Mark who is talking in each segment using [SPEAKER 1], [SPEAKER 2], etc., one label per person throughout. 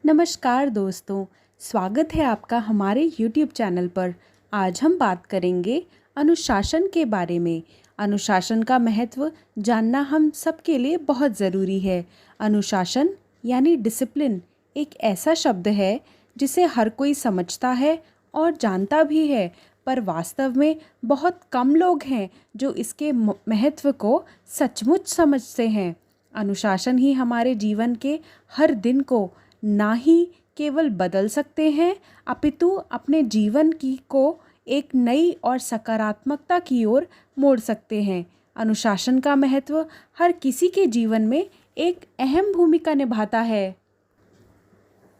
[SPEAKER 1] नमस्कार दोस्तों, स्वागत है आपका हमारे YouTube चैनल पर। आज हम बात करेंगे अनुशासन के बारे में। अनुशासन का महत्व जानना हम सबके लिए बहुत ज़रूरी है। अनुशासन यानी डिसिप्लिन एक ऐसा शब्द है जिसे हर कोई समझता है और जानता भी है, पर वास्तव में बहुत कम लोग हैं जो इसके महत्व को सचमुच समझते हैं। अनुशासन ही हमारे जीवन के हर दिन को ना ही केवल बदल सकते हैं, अपितु अपने जीवन को एक नई और सकारात्मकता की ओर मोड़ सकते हैं। अनुशासन का महत्व हर किसी के जीवन में एक अहम भूमिका निभाता है।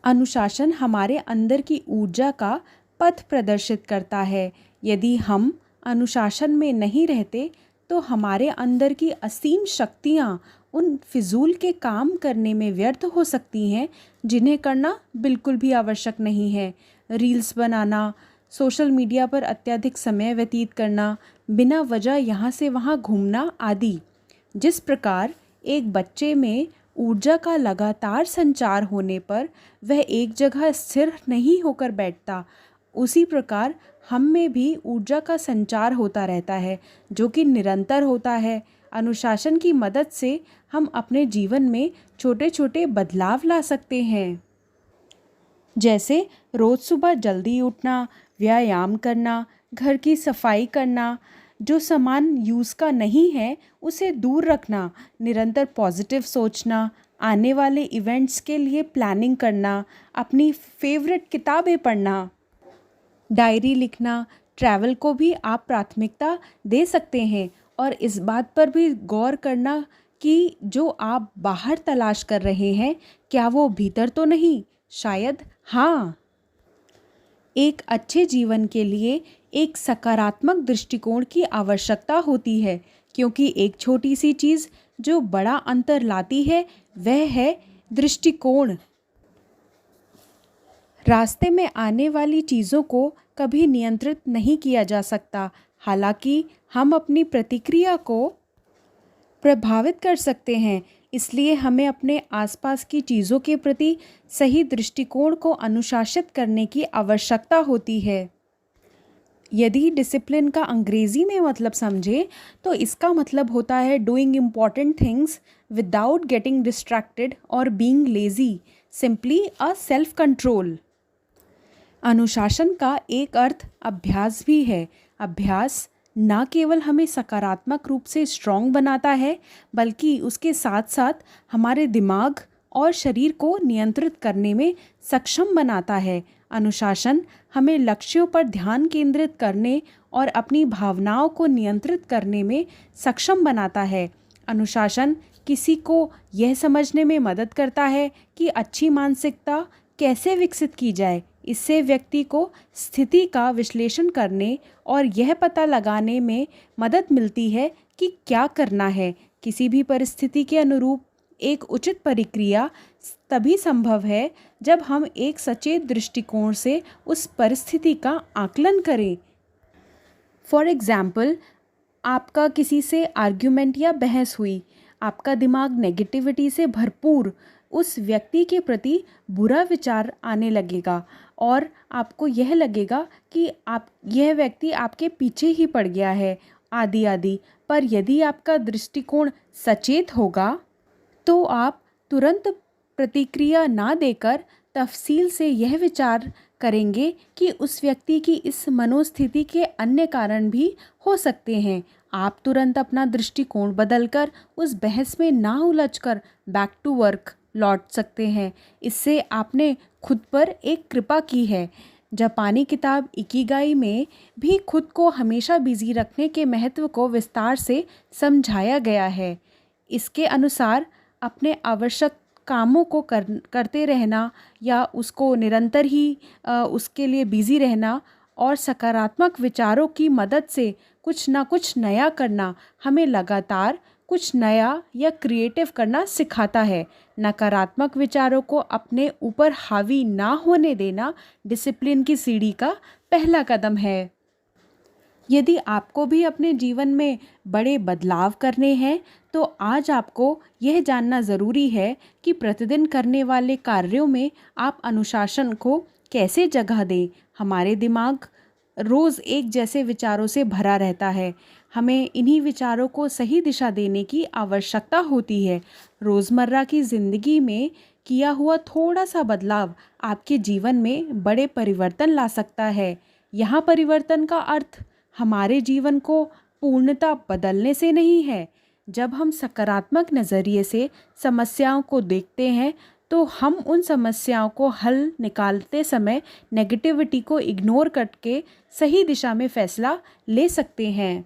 [SPEAKER 1] अनुशासन हमारे अंदर की ऊर्जा का पथ प्रदर्शित करता है। यदि हम अनुशासन में नहीं रहते तो हमारे अंदर की असीम शक्तियाँ उन फिजूल के काम करने में व्यर्थ हो सकती हैं जिन्हें करना बिल्कुल भी आवश्यक नहीं है। रील्स बनाना, सोशल मीडिया पर अत्यधिक समय व्यतीत करना, बिना वजह यहाँ से वहाँ घूमना आदि। जिस प्रकार एक बच्चे में ऊर्जा का लगातार संचार होने पर वह एक जगह स्थिर नहीं होकर बैठता, उसी प्रकार हम में भी ऊर्जा का संचार होता रहता है जो कि निरंतर होता है। अनुशासन की मदद से हम अपने जीवन में छोटे छोटे बदलाव ला सकते हैं, जैसे रोज़ सुबह जल्दी उठना, व्यायाम करना, घर की सफाई करना, जो सामान यूज़ का नहीं है उसे दूर रखना, निरंतर पॉजिटिव सोचना, आने वाले इवेंट्स के लिए प्लानिंग करना, अपनी फेवरेट किताबें पढ़ना, डायरी लिखना। ट्रैवल को भी आप प्राथमिकता दे सकते हैं और इस बात पर भी गौर करना कि जो आप बाहर तलाश कर रहे हैं क्या वो भीतर तो नहीं। शायद हाँ। एक अच्छे जीवन के लिए एक सकारात्मक दृष्टिकोण की आवश्यकता होती है, क्योंकि एक छोटी सी चीज़ जो बड़ा अंतर लाती है वह है दृष्टिकोण। रास्ते में आने वाली चीज़ों को कभी नियंत्रित नहीं किया जा सकता, हालांकि हम अपनी प्रतिक्रिया को प्रभावित कर सकते हैं। इसलिए हमें अपने आसपास की चीज़ों के प्रति सही दृष्टिकोण को अनुशासित करने की आवश्यकता होती है। यदि डिसिप्लिन का अंग्रेज़ी में मतलब समझें तो इसका मतलब होता है doing important things without getting distracted और being lazy, simply a self control. अनुशासन का एक अर्थ अभ्यास भी है। अभ्यास न केवल हमें सकारात्मक रूप से स्ट्रॉन्ग बनाता है, बल्कि उसके साथ साथ हमारे दिमाग और शरीर को नियंत्रित करने में सक्षम बनाता है। अनुशासन हमें लक्ष्यों पर ध्यान केंद्रित करने और अपनी भावनाओं को नियंत्रित करने में सक्षम बनाता है। अनुशासन किसी को यह समझने में मदद करता है कि अच्छी मानसिकता कैसे विकसित की जाए। इससे व्यक्ति को स्थिति का विश्लेषण करने और यह पता लगाने में मदद मिलती है कि क्या करना है। किसी भी परिस्थिति के अनुरूप एक उचित प्रतिक्रिया तभी संभव है जब हम एक सचेत दृष्टिकोण से उस परिस्थिति का आकलन करें। फॉर एग्ज़ाम्पल, आपका किसी से आर्ग्यूमेंट या बहस हुई, आपका दिमाग नेगेटिविटी से भरपूर उस व्यक्ति के प्रति बुरा विचार आने लगेगा और आपको यह लगेगा कि यह व्यक्ति आपके पीछे ही पड़ गया है आदि आदि। पर यदि आपका दृष्टिकोण सचेत होगा तो आप तुरंत प्रतिक्रिया ना देकर तफसील से यह विचार करेंगे कि उस व्यक्ति की इस मनोस्थिति के अन्य कारण भी हो सकते हैं। आप तुरंत अपना दृष्टिकोण बदलकर उस बहस में ना उलझकर बैक टू वर्क लौट सकते हैं। इससे आपने खुद पर एक कृपा की है। जापानी किताब इकिगाई में भी खुद को हमेशा बिजी रखने के महत्व को विस्तार से समझाया गया है। इसके अनुसार अपने आवश्यक कामों को करते रहना या उसको निरंतर ही उसके लिए बिजी रहना और सकारात्मक विचारों की मदद से कुछ ना कुछ नया करना हमें लगातार कुछ नया या क्रिएटिव करना सिखाता है। नकारात्मक विचारों को अपने ऊपर हावी ना होने देना डिसिप्लिन की सीढ़ी का पहला कदम है। यदि आपको भी अपने जीवन में बड़े बदलाव करने हैं तो आज आपको यह जानना ज़रूरी है कि प्रतिदिन करने वाले कार्यों में आप अनुशासन को कैसे जगह दें। हमारे दिमाग रोज़ एक जैसे विचारों से भरा रहता है। हमें इन्हीं विचारों को सही दिशा देने की आवश्यकता होती है। रोज़मर्रा की ज़िंदगी में किया हुआ थोड़ा सा बदलाव आपके जीवन में बड़े परिवर्तन ला सकता है। यहाँ परिवर्तन का अर्थ हमारे जीवन को पूर्णतः बदलने से नहीं है। जब हम सकारात्मक नज़रिए से समस्याओं को देखते हैं तो हम उन समस्याओं को हल निकालते समय नेगेटिविटी को इग्नोर करके सही दिशा में फैसला ले सकते हैं।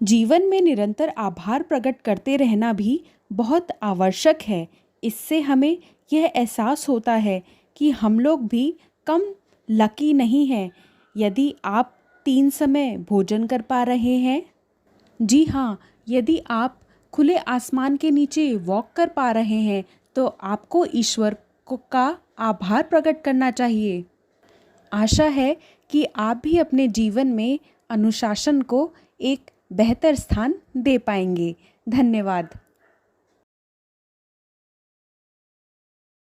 [SPEAKER 1] जीवन में निरंतर आभार प्रकट करते रहना भी बहुत आवश्यक है। इससे हमें यह एहसास होता है कि हम लोग भी कम लकी नहीं हैं। यदि आप 3 समय भोजन कर पा रहे हैं, जी हाँ, यदि आप खुले आसमान के नीचे वॉक कर पा रहे हैं तो आपको ईश्वर को का आभार प्रकट करना चाहिए। आशा है कि आप भी अपने जीवन में अनुशासन को एक बेहतर स्थान दे पाएंगे। धन्यवाद।